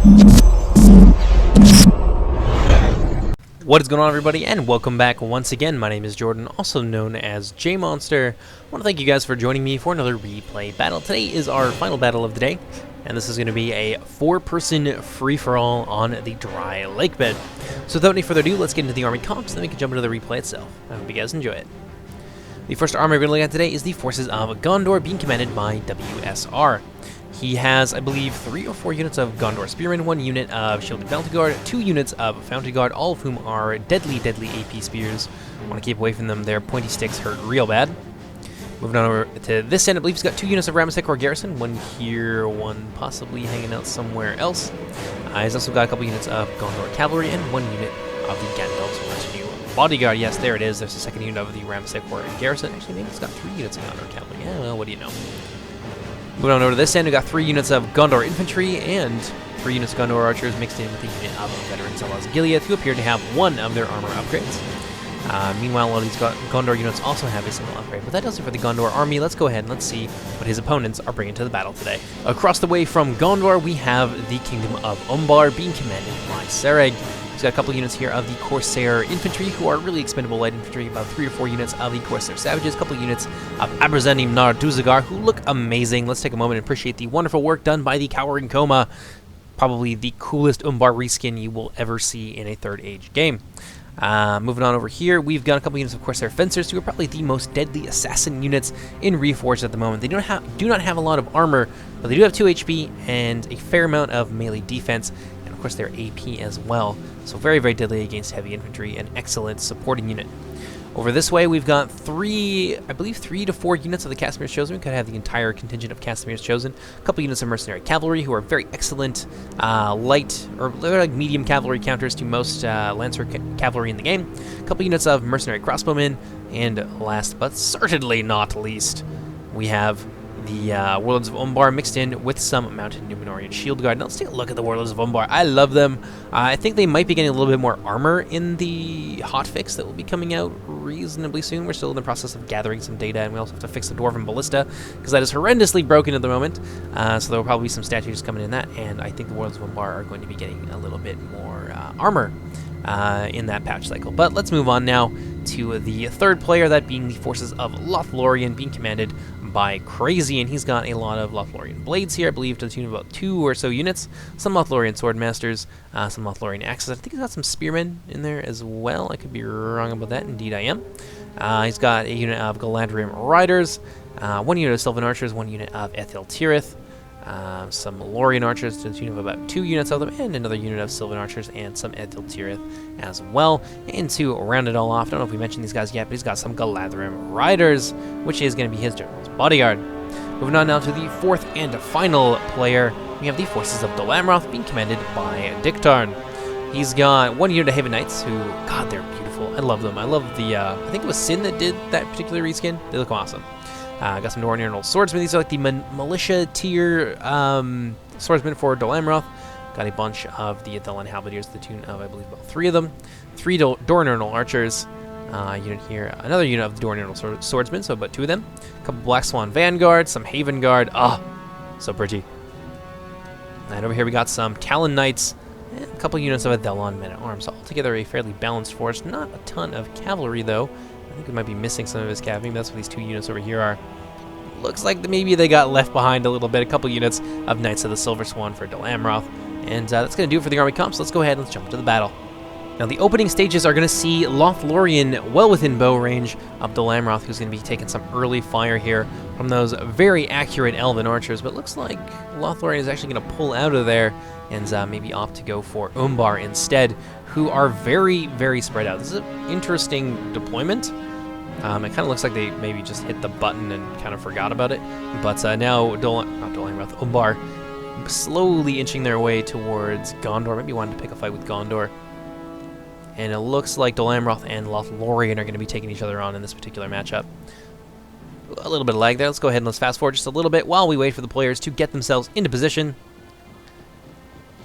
What is going on, everybody, and welcome back once again. My name is Jordan, also known as JMonster. I want to thank you guys for joining me for another replay battle. Today is our final battle of the day, and this is going to be a 4-person free-for-all on the dry lake bed. So without any further ado, let's get into the army comps, then we can jump into the replay itself. I hope you guys enjoy it. The first army we're going to look at today is the forces of Gondor, being commanded by WSR. He has, I believe, 3 or 4 units of Gondor Spearmen, 1 unit of Shielded Bounty Guard, 2 units of Fountain Guard, all of whom are deadly AP spears. Want to keep away from them. Their pointy sticks hurt real bad. Moving on over to this end, I believe he's got 2 units of Ramsek Garrison, 1 here, 1 possibly hanging out somewhere else. He's also got a couple units of Gondor Cavalry and 1 unit of the Gandalf's Retinue Bodyguard. Yes, there it is. There's the 2nd unit of the Ramsek Garrison. Actually, maybe he's got 3 units of Gondor Cavalry. Yeah, well, what do you know? Moving on over to this end, we got 3 units of Gondor Infantry and 3 units of Gondor Archers mixed in with a unit of Veteran Zealous Gilead, who appear to have 1 of their armor upgrades. Meanwhile, a lot of these Gondor units also have a single upgrade, but that does it for the Gondor army. Let's go ahead and let's see what his opponents are bringing to the battle today. Across the way from Gondor, we have the Kingdom of Umbar, being commanded by Sereg. He's got a couple units here of the Corsair Infantry, who are really expendable light infantry, about 3 or 4 units of the Corsair Savages, a couple units of Abrazanim Nar Duzagar, who look amazing. Let's take a moment and appreciate the wonderful work done by the Cowering Coma, probably the coolest Umbar reskin you will ever see in a 3rd Age game. Moving on over here, we've got a couple units of Corsair Fencers, who are probably the most deadly assassin units in Reforged at the moment. They do not have a lot of armor, but they do have 2 HP and a fair amount of melee defense, and of course their AP as well. So very, very deadly against heavy infantry, an excellent supporting unit. Over this way, we've got 3 to 4 units of the Casimir's Chosen. We could have the entire contingent of Casimir's Chosen. A couple units of Mercenary Cavalry, who are very excellent light, or they're like medium cavalry counters to most Lancer Cavalry in the game. A couple units of Mercenary Crossbowmen, and last but certainly not least, we have the Warlords of Umbar mixed in with some Mounted Numenorian Shield Guard. Now let's take a look at the Warlords of Umbar. I love them. I think they might be getting a little bit more armor in the hotfix that will be coming out reasonably soon. We're still in the process of gathering some data, and we also have to fix the Dwarven Ballista, because that is horrendously broken at the moment. So there will probably be some statues coming in that, and I think the Warlords of Umbar are going to be getting a little bit more armor in that patch cycle. But let's move on now to the 3rd player, that being the forces of Lorien, being commanded by Crazy, and he's got a lot of Lorien blades here, I believe to the tune of about 2 or so units, some Lorien Swordmasters, some Lorien axes. I think he's got some Spearmen in there as well. I could be wrong about that. Indeed I am. He's got a unit of Galadriel Riders, 1 unit of Sylvan Archers, 1 unit of Ethel Tirith, some Lorien Archers to the tune of about 2 units of them, and another unit of Sylvan Archers and some Ethel Tirith as well. And to round it all off, I don't know if we mentioned these guys yet, but he's got some Galadriel Riders, which is going to be his General's Bodyguard. Moving on now to the 4th and final player, we have the forces of Dol Amroth, being commanded by Dictarn. He's got 1 unit of Haven Knights, who, God, they're beautiful. I love them. I love the, I think it was Sin that did that particular reskin. They look awesome. Got some Dwarven Swordsmen. These are like the militia tier swordsmen for Dol Amroth. Got a bunch of the Athellan Halberdiers to the tune of, I believe, about 3 of them. 3 Dornernal Archers. Unit here, another unit of the Dornernal Swordsmen, so about 2 of them. A couple Black Swan Vanguard, some Haven Guard. Ah, so pretty. And over here we got some Talon Knights, and a couple units of Athellan Men-at-Arms. So altogether a fairly balanced force. Not a ton of cavalry, though. I think we might be missing some of his cav. Maybe that's what these 2 units over here are. Looks like maybe they got left behind a little bit. A couple units of Knights of the Silver Swan for Dol Amroth. And that's going to do it for the army comps. Let's go ahead and let's jump into the battle. Now, the opening stages are going to see Lorien well within bow range of Dol Amroth, who's going to be taking some early fire here from those very accurate Elven Archers. But it looks like Lorien is actually going to pull out of there and maybe opt to go for Umbar instead, who are very, very spread out. This is an interesting deployment. It kind of looks like they maybe just hit the button and kind of forgot about it. But now Umbar slowly inching their way towards Gondor. Maybe wanted to pick a fight with Gondor. And it looks like Dol Amroth and Lorien are going to be taking each other on in this particular matchup. A little bit of lag there. Let's go ahead and let's fast forward just a little bit while we wait for the players to get themselves into position.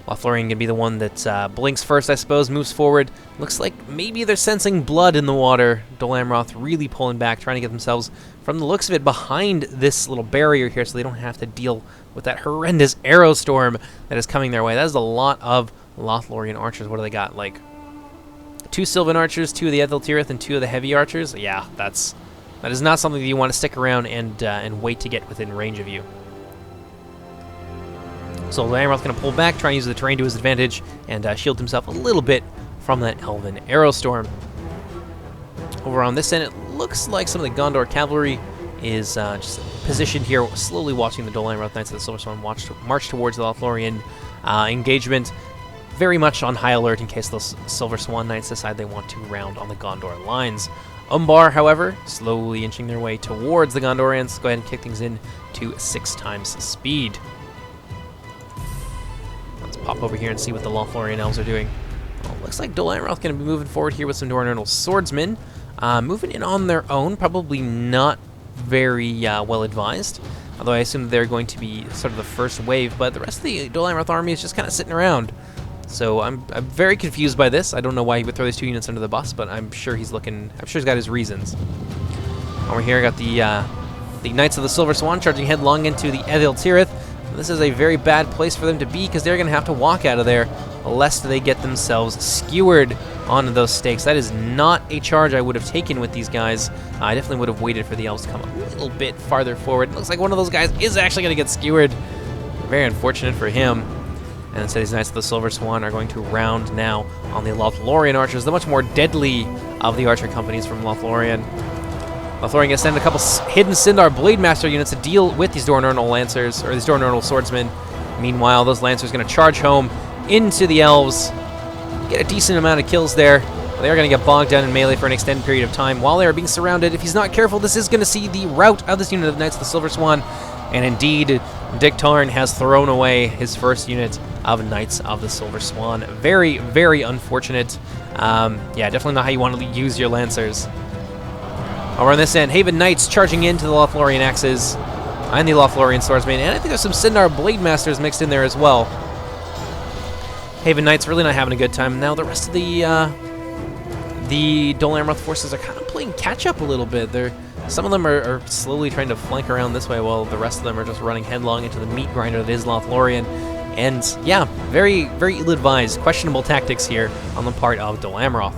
Lorien going to be the one that blinks first, I suppose, moves forward. Looks like maybe they're sensing blood in the water. Dol Amroth really pulling back, trying to get themselves, from the looks of it, behind this little barrier here so they don't have to deal with that horrendous arrow storm that is coming their way. That is a lot of Lothlorien archers. What do they got? Like 2 Sylvan archers, 2 of the Ethel Tirith, and 2 of the heavy archers. Yeah, that is not something that you want to stick around and wait to get within range of you. So Dol Amroth's going to pull back, try and use the terrain to his advantage, and shield himself a little bit from that Elven arrow storm. Over on this end, it looks like some of the Gondor cavalry is just positioned here, slowly watching the Dol Amroth Knights of the Silver Swan march towards the Lothlorien engagement. Very much on high alert in case those Silver Swan Knights decide they want to round on the Gondor lines. Umbar, however, slowly inching their way towards the Gondorians. Go ahead and kick things in to 6 times speed. Let's pop over here and see what the Lothlorien elves are doing. Well, looks like Dol Amroth going to be moving forward here with some Dornernal swordsmen. Moving in on their own, probably not very well advised. Although I assume they're going to be sort of the first wave, but the rest of the Dol Amroth army is just kind of sitting around. So I'm very confused by this. I don't know why he would throw these 2 units under the bus, but I'm sure he's got his reasons. Over here, I got the Knights of the Silver Swan charging headlong into the Ethel Tirith. This is a very bad place for them to be because they're going to have to walk out of there lest they get themselves skewered onto those stakes. That is not a charge I would have taken with these guys. I definitely would have waited for the elves to come a little bit farther forward. It looks like one of those guys is actually going to get skewered. Very unfortunate for him. And instead, these Knights of the Silver Swan are going to round now on the Lothlorien archers, the much more deadly of the archer companies from Lothlorien. Lothlorien going to send a couple hidden Sindar Blademaster units to deal with these Dornernal Lancers, or these Dornernal Swordsmen. Meanwhile, those Lancers going to charge home into the Elves, get a decent amount of kills there. They are going to get bogged down in melee for an extended period of time while they are being surrounded. If he's not careful, this is going to see the rout of this unit of Knights of the Silver Swan. And indeed, Dick Tarn has thrown away his first unit of Knights of the Silver Swan. Very, very unfortunate. Yeah, definitely not how you want to use your Lancers. Over on this end, Haven Knights charging into the Lothlorien axes and the Lothlorien Swordsmen. And I think there's some Sindar Blademasters mixed in there as well. Haven Knights really not having a good time. Now the rest of the Dol Amroth forces are kind of playing catch-up a little bit. Some of them are slowly trying to flank around this way while the rest of them are just running headlong into the meat grinder that is Lothlorien. And yeah, very, very ill-advised, questionable tactics here on the part of Dol Amroth.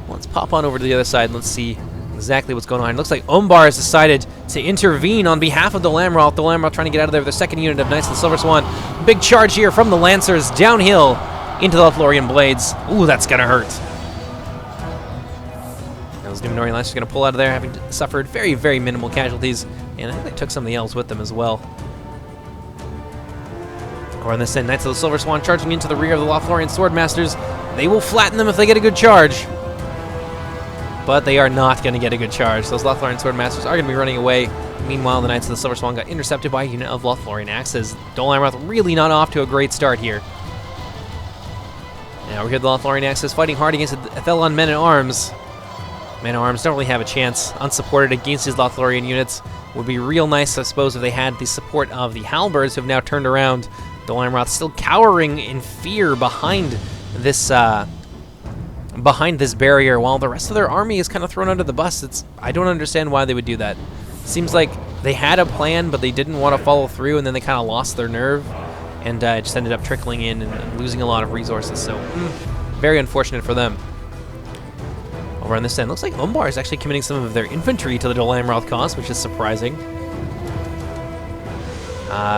Let's pop on over to the other side and let's see exactly what's going on. It looks like Umbar has decided to intervene on behalf of Dol Amroth. Dol Amroth trying to get out of there with their second unit of Knights of the Silver Swan. Big charge here from the Lancers downhill into the Lothlorien blades. Ooh, that's gonna hurt. Those Numenorian Lancers are gonna pull out of there, having suffered very, very minimal casualties, and I think they took some of the elves with them as well. Or on this end, Knights of the Silver Swan charging into the rear of the Lothlorien Swordmasters. They will flatten them if they get a good charge. But they are not going to get a good charge. Those Lothlorien Swordmasters are going to be running away. Meanwhile, the Knights of the Silver Swan got intercepted by a unit of Lothlorien axes. Dol Amroth really not off to a great start here. Now we hear the Lothlorien axes fighting hard against the Thelon Men-at-Arms. Men-at-Arms don't really have a chance. Unsupported against these Lothlorien units. Would be real nice, I suppose, if they had the support of the Halberds, who have now turned around. Dol Amroth still cowering in fear behind this barrier, while the rest of their army is kind of thrown under the bus. I don't understand why they would do that. Seems like they had a plan, but they didn't want to follow through, and then they kind of lost their nerve, and it just ended up trickling in and losing a lot of resources. So, very unfortunate for them. Over on this end, looks like Umbar is actually committing some of their infantry to the Dol Amroth cause, which is surprising.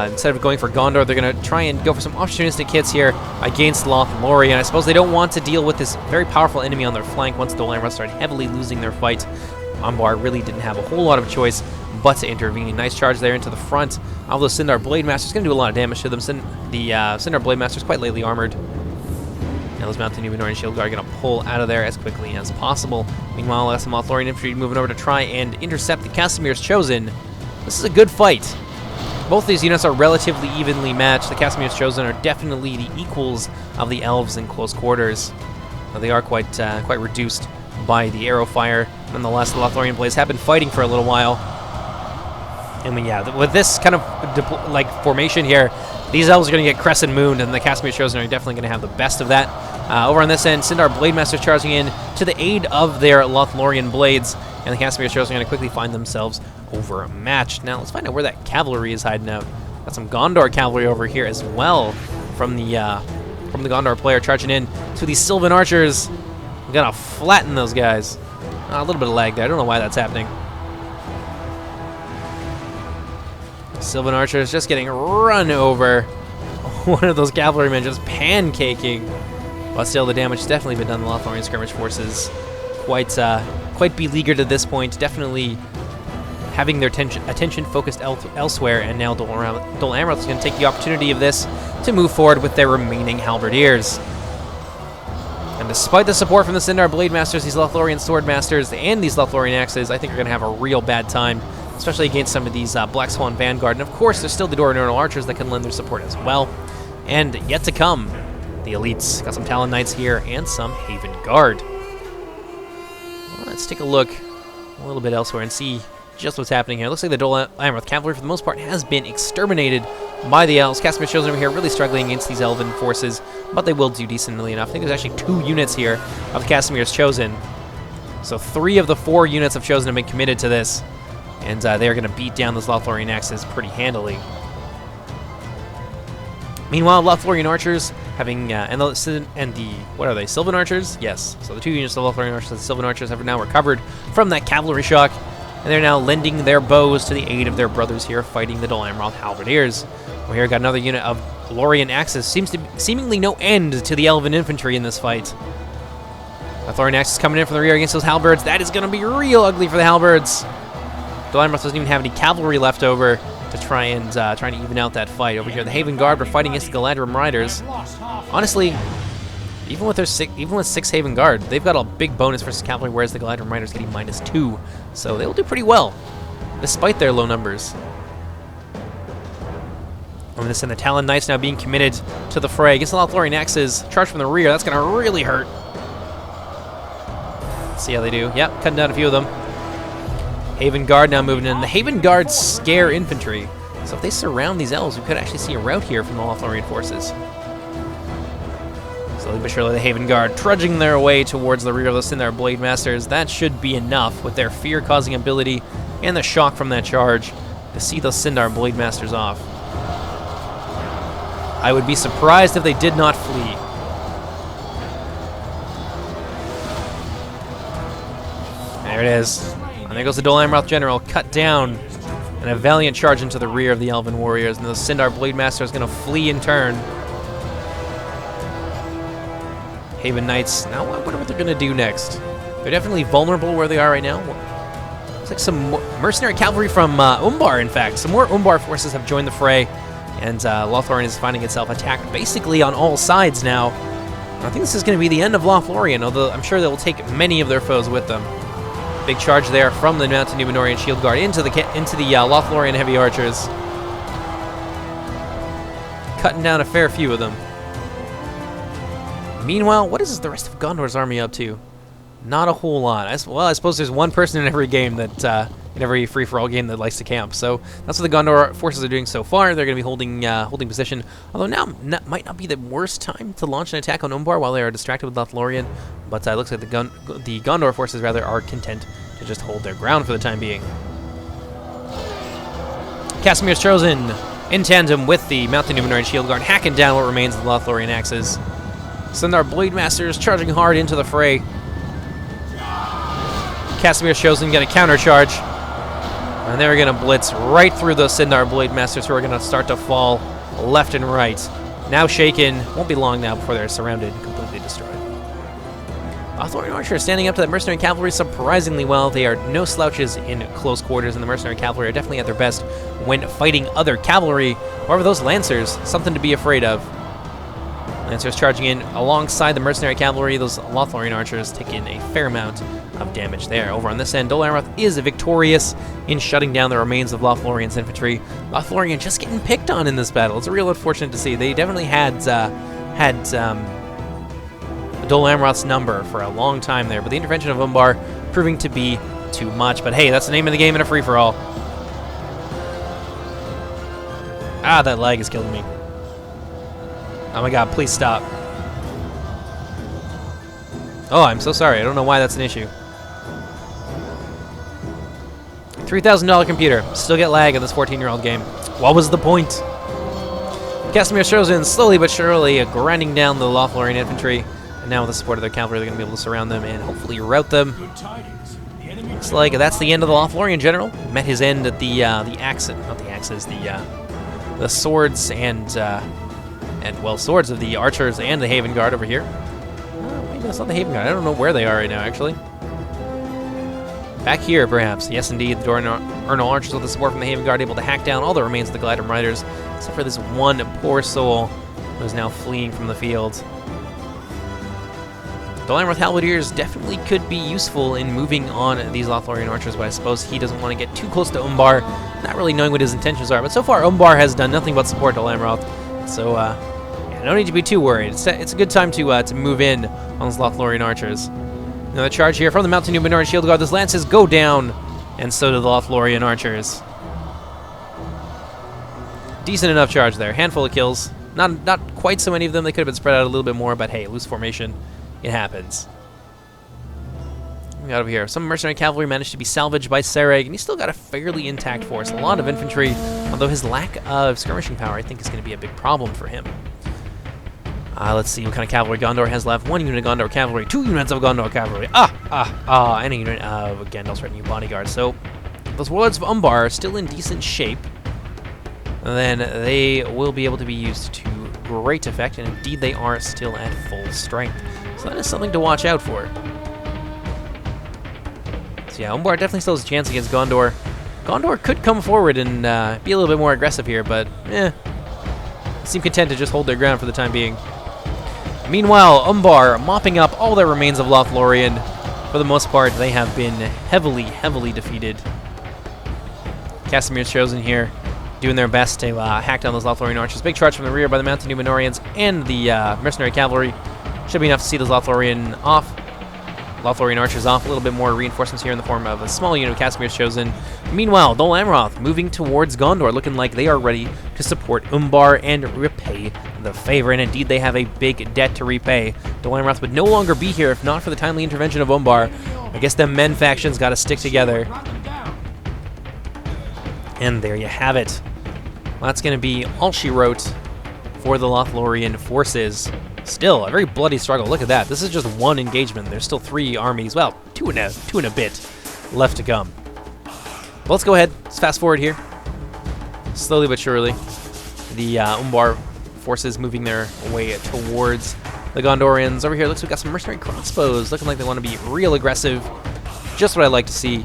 Instead of going for Gondor, they're going to try and go for some opportunistic hits here against Lothlorien. I suppose they don't want to deal with this very powerful enemy on their flank once Dol Amroth started heavily losing their fight. Umbar really didn't have a whole lot of choice but to intervene. Nice charge there into the front of those Sindar Blademasters. Going to do a lot of damage to them. The Sindar Blademasters quite lightly armored. Now those Mountain Numenorian Shield Guard are going to pull out of there as quickly as possible. Meanwhile, some Lothlorien infantry moving over to try and intercept the Casimir's Chosen. This is a good fight. Both these units are relatively evenly matched. The Casimir's Chosen are definitely the equals of the Elves in close quarters. They are quite reduced by the arrow fire. Nonetheless, the Lothlorien Blades have been fighting for a little while. I mean, yeah, with this kind of formation here, these Elves are going to get crescent mooned, and the Casimir's Chosen are definitely going to have the best of that. Over on this end, Sindar Blademasters charging in to the aid of their Lothlorien Blades, and the Casimir's Chosen are going to quickly find themselves overmatched. Now, let's find out where that cavalry is hiding out. Got some Gondor cavalry over here as well from the Gondor player charging in to these Sylvan archers. We gotta flatten those guys. A little bit of lag there. I don't know why that's happening. Sylvan archers just getting run over. One of those cavalrymen just pancaking. But still, the damage has definitely been done to the Lothlorien skirmish forces. Quite beleaguered at this point. Definitely having their attention focused elsewhere. And now Dol Amroth is going to take the opportunity of this to move forward with their remaining halberdiers. And despite the support from the Sindar Blade Masters, these Lothlorien Sword Masters, and these Lothlorien Axes, I think are going to have a real bad time, especially against some of these Black Swan Vanguard. And of course, there's still the Doranordal Archers that can lend their support as well. And yet to come, the elites. Got some Talon Knights here and some Haven Guard. Well, let's take a look a little bit elsewhere and see just what's happening here. Looks like the Dol Amroth cavalry, for the most part, has been exterminated by the elves. Casimir shows over here really struggling against these elven forces, but they will do decently enough. I think there's actually 2 units here of Casimir's Chosen. So 3 of the 4 units of Chosen have been committed to this, and they're going to beat down those Lothlorien Axes pretty handily. Meanwhile, Lothlorien Archers having, what are they, Sylvan Archers? Yes. So the 2 units of Lothlorien Archers and Sylvan Archers have now recovered from that cavalry shock, and they're now lending their bows to the aid of their brothers here fighting the Dol Amroth Halberdiers. We here got another unit of Lorien Axes. Seems to be seemingly no end to the Elven infantry in this fight. Lothlorien Axes coming in from the rear against those halberds. That is going to be real ugly for the halberds. Dol Amroth doesn't even have any cavalry left over to try and even out that fight. Over here, the Haven Guard are fighting against the Galadrim Riders. Honestly, even with 6 Haven Guard, they've got a big bonus versus cavalry, whereas the Galadrim Riders getting -2. So they will do pretty well, despite their low numbers. I'm going to send the Talon Knights now being committed to the fray. Against the Lothlorien Axes, charge from the rear. That's going to really hurt. Let's see how they do. Yep, cutting down a few of them. Haven Guard now moving in. The Haven Guard scare infantry. So if they surround these elves, we could actually see a rout here from the Lothlorien forces. Slowly but surely, the Haven Guard trudging their way towards the rear of the Sindar Blade Masters. That should be enough with their fear-causing ability and the shock from that charge to see those Sindar Blade Masters off. I would be surprised if they did not flee. There it is. And there goes the Dol Amroth General, cut down, and a valiant charge into the rear of the Elven Warriors. And the Sindar Blade Master is going to flee in turn. Haven Knights, now I wonder what they're going to do next. They're definitely vulnerable where they are right now. Looks like some mercenary cavalry from Umbar, in fact. Some more Umbar forces have joined the fray, and Lothlorien is finding itself attacked basically on all sides now. I think this is going to be the end of Lothlorien, although I'm sure they will take many of their foes with them. Big charge there from the Mountain Numenorian Shield Guard into the Lothlorien Heavy Archers. Cutting down a fair few of them. Meanwhile, what is the rest of Gondor's army up to? Not a whole lot. Well, I suppose there's one person in every game that, in every free-for-all game that likes to camp. So that's what the Gondor forces are doing so far. They're going to be holding position. Although now might not be the worst time to launch an attack on Umbar while they are distracted with Lothlorien. But it looks like the Gondor forces rather are content to just hold their ground for the time being. Casimir's Chosen in tandem with the Mountain Numenorian Shield Guard, hacking down what remains of the Lothlorien Axes. Sindar Blade Masters charging hard into the fray. Casimir's Chosen going to countercharge. And they're going to blitz right through those Sindar Blade Masters, who are going to start to fall left and right. Now shaken. Won't be long now before they're surrounded and completely destroyed. Lothlorien Archers standing up to the Mercenary Cavalry surprisingly well. They are no slouches in close quarters, and the Mercenary Cavalry are definitely at their best when fighting other cavalry. However, those Lancers, something to be afraid of. Lancers charging in alongside the Mercenary Cavalry. Those Lothlorien Archers taking a fair amount of damage there. Over on this end, Dol Amroth is victorious in shutting down the remains of Lothlorien's infantry. Lothlorien just getting picked on in this battle. It's real unfortunate to see. They definitely had Dol Amroth's number for a long time there, but the intervention of Umbar proving to be too much. But hey, that's the name of the game in a free-for-all. Ah, that lag is killing me. Oh my god, please stop. Oh, I'm so sorry. I don't know why that's an issue. $3,000 computer. Still get lag in this 14-year-old game. What was the point? Casimir Chosen slowly but surely grinding down the Lothlorien infantry. And now with the support of their cavalry, they're going to be able to surround them and hopefully rout them. Looks like that's the end of the Lothlorien general. Met his end at the swords and well, swords of the archers and the Haven Guard over here. Maybe that's not the Haven Guard. I don't know where they are right now, actually. Back here, perhaps. Yes, indeed, the Urnal archers with the support from the Haven Guard able to hack down all the remains of the Gladden Riders, except for this one poor soul who is now fleeing from the field. Dol Amroth Halberdiers definitely could be useful in moving on these Lothlorien archers, but I suppose he doesn't want to get too close to Umbar, not really knowing what his intentions are. But so far, Umbar has done nothing but support Dol Amroth, so yeah, no need to be too worried. It's a good time to move in on those Lothlorien archers. Another charge here from the Mountain Numenorian Shield Guard. Those lances go down, and so do the Lothlorien archers. Decent enough charge there. Handful of kills. Not quite so many of them. They could have been spread out a little bit more, but hey, loose formation. It happens. We got over here. Some mercenary cavalry managed to be salvaged by Sereg, and he's still got a fairly intact force. A lot of infantry, although his lack of skirmishing power, I think, is going to be a big problem for him. Let's see what kind of cavalry Gondor has left. 1 unit of Gondor cavalry, 2 units of Gondor cavalry, and a unit of Gandalf's retinue bodyguard. So those warlords of Umbar are still in decent shape. And then they will be able to be used to great effect, and indeed they are still at full strength. So that is something to watch out for. So yeah, Umbar definitely still has a chance against Gondor. Gondor could come forward and be a little bit more aggressive here, but seem content to just hold their ground for the time being. Meanwhile, Umbar mopping up all their remains of Lothlorien. For the most part, they have been heavily defeated. Casimir's Chosen here, doing their best to hack down those Lothlorien archers. Big charge from the rear by the Mountain Numenorians and the mercenary cavalry. Should be enough to see those Lothlorien archers off. A little bit more reinforcements here in the form of a small unit of Casimir's Chosen. Meanwhile, Dol Amroth moving towards Gondor, looking like they are ready to support Umbar and repay the favor. And indeed, they have a big debt to repay. Dol Amroth would no longer be here if not for the timely intervention of Umbar. I guess the men factions got to stick together. And there you have it. Well, that's going to be all she wrote for the Lothlorien forces. Still, a very bloody struggle. Look at that. This is just one engagement. There's still 3 armies. Well, two and a bit left to come. But let's go ahead. Let's fast forward here. Slowly but surely, the Umbar forces moving their way towards the Gondorians. Over here, looks like we got some mercenary crossbows. Looking like they want to be real aggressive. Just what I like to see.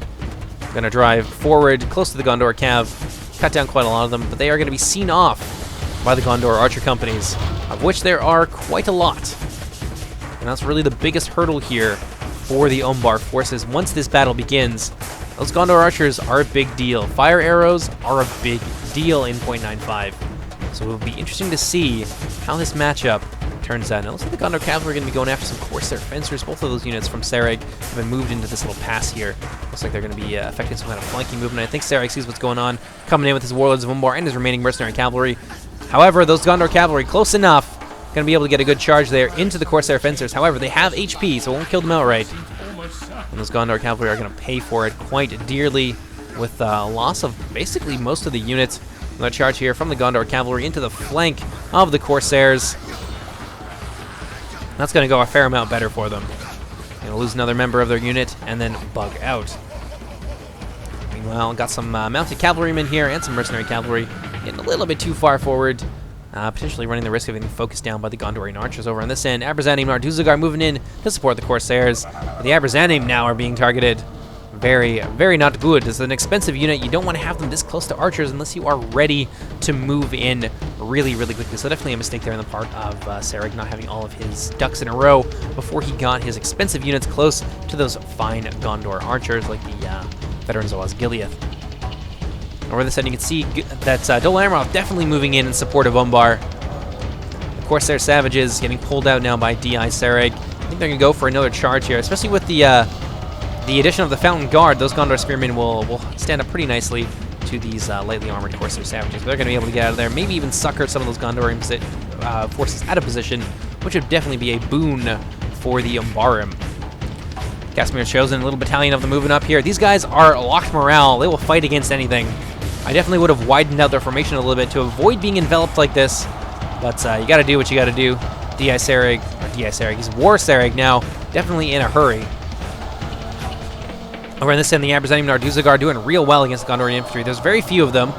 Going to drive forward, close to the Gondor cav. Cut down quite a lot of them, but they are going to be seen off by the Gondor archer companies, of which there are quite a lot. And that's really the biggest hurdle here for the Umbar forces. Once this battle begins, those Gondor archers are a big deal. Fire arrows are a big deal in 0.95. So it will be interesting to see how this matchup turns out. Now, it looks like the Gondor cavalry are going to be going after some Corsair fencers. Both of those units from Sereg have been moved into this little pass here. Looks like they're going to be affecting some kind of flanking movement. I think Sereg sees what's going on, coming in with his warlords of Umbar and his remaining mercenary cavalry. However, those Gondor cavalry, close enough, going to be able to get a good charge there into the Corsair fencers. However, they have HP, so it won't kill them outright. And those Gondor cavalry are going to pay for it quite dearly with a loss of basically most of the units. Another charge here from the Gondor cavalry into the flank of the Corsairs. That's going to go a fair amount better for them. Going to lose another member of their unit and then bug out. Meanwhile, got some mounted cavalrymen here and some mercenary cavalry getting a little bit too far forward. Potentially running the risk of getting focused down by the Gondorian archers over on this end. Abrazanim and Arduzagar moving in to support the Corsairs. But the Abrazanim now are being targeted. Very not good. This is an expensive unit. You don't want to have them this close to archers unless you are ready to move in really quickly. So definitely a mistake there on the part of Sereg, not having all of his ducks in a row before he got his expensive units close to those fine Gondor archers like the veterans of Osgiliath. Over this end, you can see that Dol Amroth definitely moving in support of Umbar. The Corsair Savages getting pulled out now by D.I. Sereg. I think they're going to go for another charge here, especially with the addition of the Fountain Guard. Those Gondor Spearmen will stand up pretty nicely to these lightly armored Corsair Savages. But they're going to be able to get out of there, maybe even sucker some of those Gondorian forces out of position, which would definitely be a boon for the Umbarim. Casimir Chosen, a little battalion of them moving up here. These guys are locked morale. They will fight against anything. I definitely would have widened out their formation a little bit to avoid being enveloped like this. But you got to do what you got to do. He's War Sereg now, definitely in a hurry. Over on this end, the Aberzanim Narduzagar doing real well against the Gondorian infantry. There's very few of them,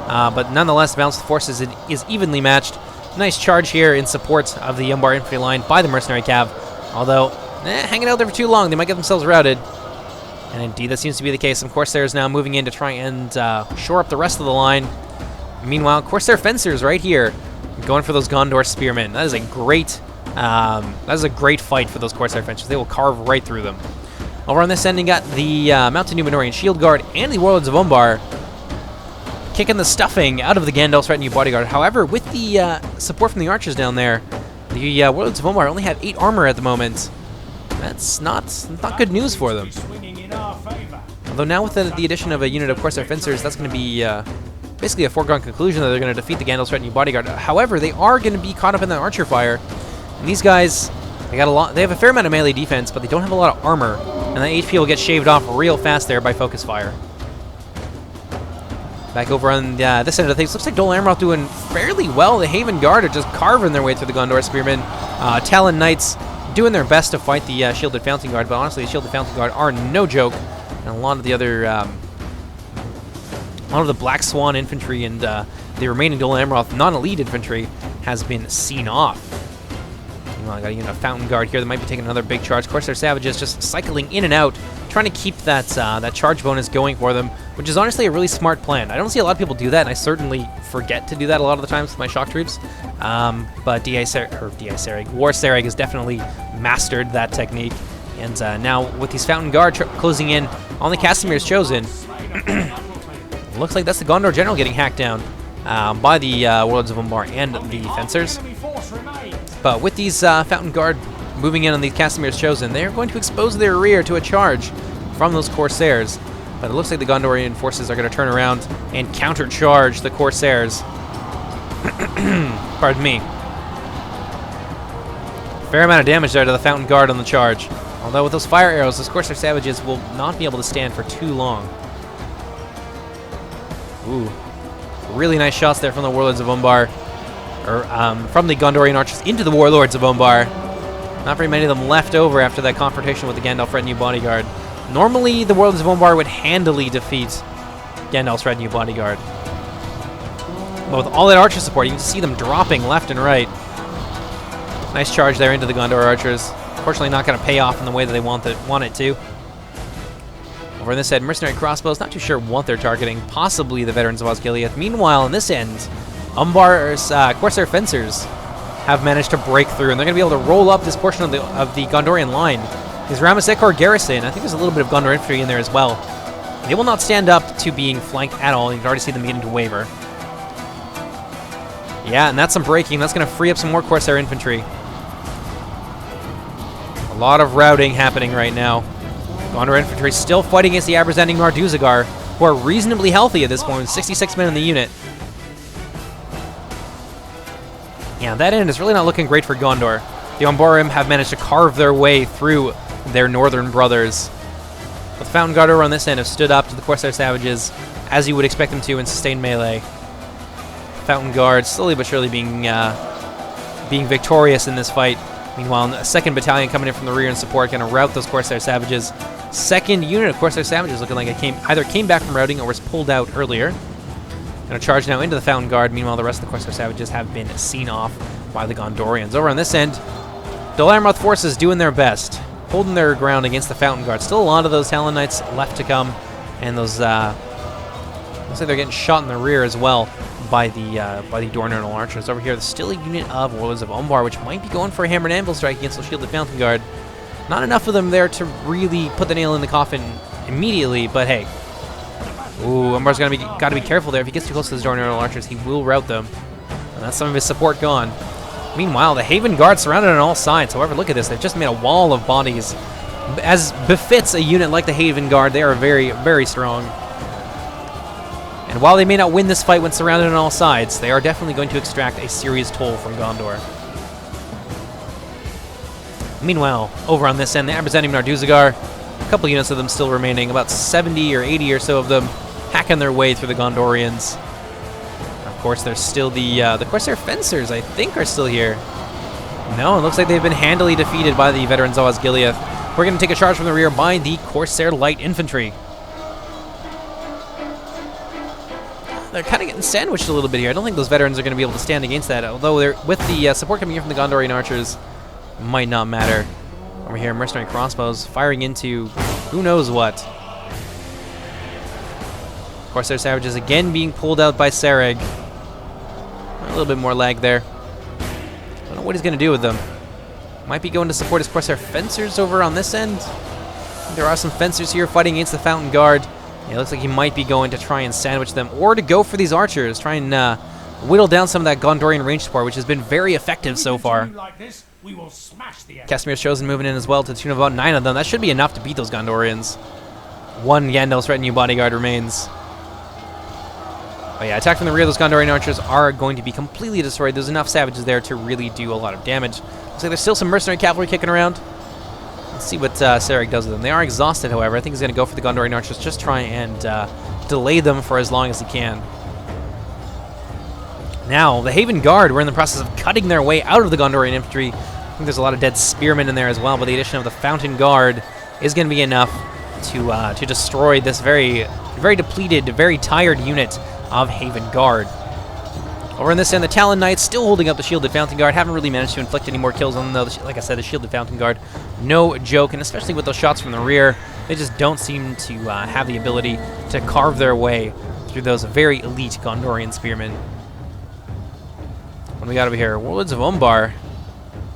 but nonetheless, the balance of forces is evenly matched. Nice charge here in support of the Umbar infantry line by the mercenary cav. Although, hanging out there for too long, they might get themselves routed. And indeed, that seems to be the case. Some Corsairs now moving in to try and shore up the rest of the line. Meanwhile, Corsair Fencers right here, going for those Gondor Spearmen. That is a great fight for those Corsair Fencers. They will carve right through them. Over on this end, you got the Mounted Númenórean Shield Guard and the Warlords of Umbar kicking the stuffing out of the Gandalf's retinue bodyguard. However, with the support from the archers down there, the Warlords of Umbar only have 8 armor at the moment. That's not good news for them. Although now with the addition of a unit of Corsair Fencers, that's going to be basically a foregone conclusion that they're going to defeat the Gandalf's retinue bodyguard. However, they are going to be caught up in the archer fire. And these guys, they have a fair amount of melee defense, but they don't have a lot of armor. And the HP will get shaved off real fast there by focus fire. Back over on this end of things, looks like Dol Amroth doing fairly well. The Haven Guard are just carving their way through the Gondor Spearmen. Talon Knights doing their best to fight the Shielded Fountain Guard, but honestly, the Shielded Fountain Guard are no joke. And a lot of the other, a lot of the Black Swan infantry and the remaining Dol Amroth non-elite infantry has been seen off. Meanwhile, I got a unit of Fountain Guard here that might be taking another big charge. Corsair Savages just cycling in and out, trying to keep that that charge bonus going for them, which is honestly a really smart plan. I don't see a lot of people do that, and I certainly forget to do that a lot of the times with my shock troops. But War Sereg has definitely mastered that technique. And now with these Fountain Guard closing in on the Casimir's Chosen, looks like that's the Gondor General getting hacked down by the Warlords of Umbar and the Fencers. But with these Fountain Guard moving in on the Casimir's Chosen, they're going to expose their rear to a charge from those Corsairs. But it looks like the Gondorian forces are going to turn around and countercharge the Corsairs. Pardon me. Fair amount of damage there to the Fountain Guard on the charge. Although with those fire arrows, those Corsair Savages will not be able to stand for too long. Ooh. Really nice shots there from the Warlords of Umbar. From the Gondorian archers into the Warlords of Umbar. Not very many of them left over after that confrontation with the Gandalf retinue bodyguard. Normally, the Warlords of Umbar would handily defeat Gandalf's retinue bodyguard. But with all that archer support, you can see them dropping left and right. Nice charge there into the Gondor archers. Unfortunately, not going to pay off in the way that they want it to. Over on this end, mercenary crossbows, not too sure what they're targeting. Possibly the veterans of Osgiliath. Meanwhile, on this end, Umbar's Corsair Fencers have managed to break through, and they're going to be able to roll up this portion of the Gondorian line. His Ramasekor garrison, I think there's a little bit of Gondor infantry in there as well. They will not stand up to being flanked at all. You can already see them beginning to waver. Yeah, and that's some breaking. That's going to free up some more Corsair infantry. A lot of routing happening right now. Gondor infantry still fighting against the Aberzanim Narduzagar, who are reasonably healthy at this point, 66 men in the unit. Yeah, that end is really not looking great for Gondor. The Umbarim have managed to carve their way through their northern brothers. The Fountain Guard over on this end have stood up to the Corsair Savages, as you would expect them to in sustained melee. Fountain Guard slowly but surely being victorious in this fight. Meanwhile, a second battalion coming in from the rear in support, going to rout those Corsair Savages. Second unit of Corsair Savages looking like it either came back from routing or was pulled out earlier. Going to charge now into the Fountain Guard. Meanwhile, the rest of the Corsair Savages have been seen off by the Gondorians. Over on this end, Dol Amroth forces doing their best, holding their ground against the Fountain Guard. Still a lot of those Talon Knights left to come, and those looks like they're getting shot in the rear as well by the Dornernal archers. Over here, there's still a unit of Warlords of Umbar, which might be going for a hammer and anvil strike against the Shielded Fountain Guard. Not enough of them there to really put the nail in the coffin immediately, but hey. Ooh, Umbar's got to be careful there. If he gets too close to those Dornernal archers, he will rout them. And that's some of his support gone. Meanwhile, the Haven Guard surrounded on all sides. However, look at this. They've just made a wall of bodies. As befits a unit like the Haven Guard, they are very, very strong. And while they may not win this fight when surrounded on all sides, they are definitely going to extract a serious toll from Gondor. Meanwhile, over on this end, the Aberzanim Narduzagar, a couple units of them still remaining, about 70 or 80 or so of them, hacking their way through the Gondorians. Of course, there's still the Corsair Fencers, I think, are still here. No, it looks like they've been handily defeated by the veteran Zawaz Gileath. We're going to take a charge from the rear by the Corsair Light Infantry. They're kind of getting sandwiched a little bit here. I don't think those veterans are going to be able to stand against that, although they're with the support coming in from the Gondorian archers, might not matter. Over here, mercenary crossbows firing into who knows what. Corsair Savages again being pulled out by Sereg. A little bit more lag there. I don't know what he's going to do with them. Might be going to support his Corsair Fencers over on this end. There are some Fencers here fighting against the Fountain Guard. Yeah, it looks like he might be going to try and sandwich them, or to go for these archers, try and whittle down some of that Gondorian range support, which has been very effective so far. Casimir's Chosen moving in as well to the tune of about 9 of them. That should be enough to beat those Gondorians. 1 Gandalf's retinue bodyguard remains. Oh yeah, attack from the rear. Those Gondorian archers are going to be completely destroyed. There's enough savages there to really do a lot of damage. Looks like there's still some mercenary cavalry kicking around. Let's see what Sereg does with them. They are exhausted, however. I think he's going to go for the Gondorian archers, just try and delay them for as long as he can. Now, the Haven Guard were in the process of cutting their way out of the Gondorian infantry. I think there's a lot of dead spearmen in there as well, but the addition of the Fountain Guard is going to be enough to destroy this very depleted, very tired unit of Haven Guard. Over on this end, the Talon Knights still holding up the Shielded Fountain Guard. Haven't really managed to inflict any more kills on them, though. Like I said, the Shielded Fountain Guard, no joke, and especially with those shots from the rear, they just don't seem to have the ability to carve their way through those very elite Gondorian spearmen. What do we got over here? Warlords of Umbar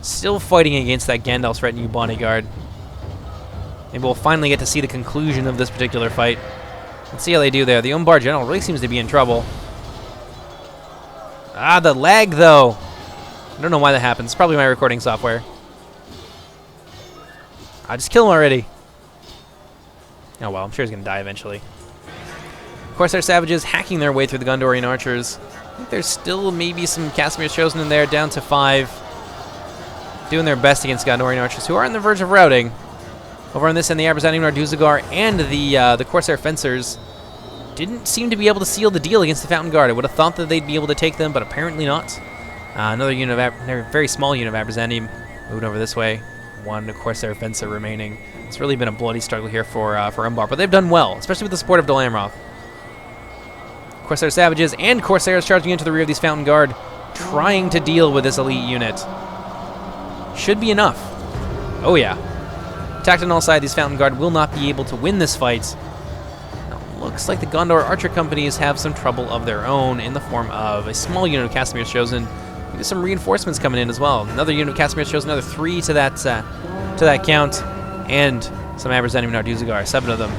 still fighting against that Gandalf's retinue bodyguard. Maybe we'll finally get to see the conclusion of this particular fight. Let's see how they do there. The Umbar general really seems to be in trouble. Ah, the lag, though. I don't know why that happens. It's probably my recording software. Just kill him already. Oh, well, I'm sure he's going to die eventually. Corsair Savages hacking their way through the Gondorian archers. I think there's still maybe some Casimir's Chosen in there, down to 5. Doing their best against Gondorian archers, who are on the verge of routing. Over on this end, the Abrazanim Narduzagar and the Corsair Fencers didn't seem to be able to seal the deal against the Fountain Guard. I would have thought that they'd be able to take them, but apparently not. Another unit of very small unit of Abrazanim moving over this way. 1 Corsair Fencer remaining. It's really been a bloody struggle here for Umbar, but they've done well, especially with the support of Dol Amroth. Corsair Savages and Corsairs charging into the rear of these Fountain Guard, trying to deal with this elite unit. Should be enough. Oh yeah. Attacked on all sides, these Fountain Guard will not be able to win this fight. Now, looks like the Gondor Archer companies have some trouble of their own in the form of a small unit of Casimir's Chosen. There's some reinforcements coming in as well. Another unit of Casimir's Chosen, another 3 to that count, and some Abrazanim Narduzagar, 7 of them.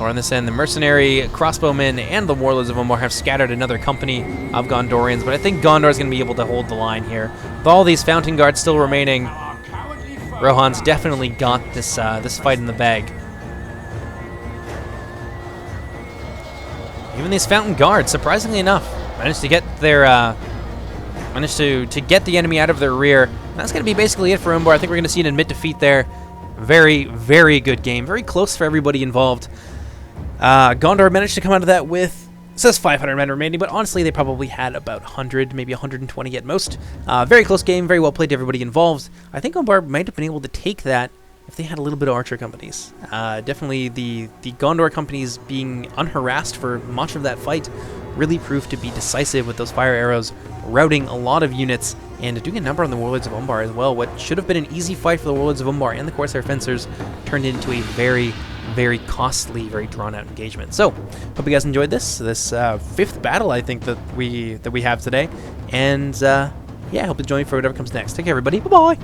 Or on this end, the mercenary crossbowmen and the warlords of Umbar have scattered another company of Gondorians, but I think Gondor is going to be able to hold the line here. With all these Fountain Guards still remaining, Rohan's definitely got this this fight in the bag. Even these Fountain Guards, surprisingly enough, managed to get their to get the enemy out of their rear. And that's going to be basically it for Umbar. I think we're going to see an admit defeat there. Very, very good game. Very close for everybody involved. Gondor managed to come out of that with, it says 500 men remaining, but honestly they probably had about 100, maybe 120 at most. Very close game, very well played to everybody involved. I think Umbar might have been able to take that if they had a little bit of archer companies. Definitely the Gondor companies being unharassed for much of that fight really proved to be decisive with those fire arrows, routing a lot of units and doing a number on the Warlords of Umbar as well. What should have been an easy fight for the Warlords of Umbar and the Corsair Fencers turned into a very, very costly, very drawn-out engagement. So, hope you guys enjoyed this 5th battle, I think, that we have today. And, yeah, hope you join me for whatever comes next. Take care, everybody. Bye-bye!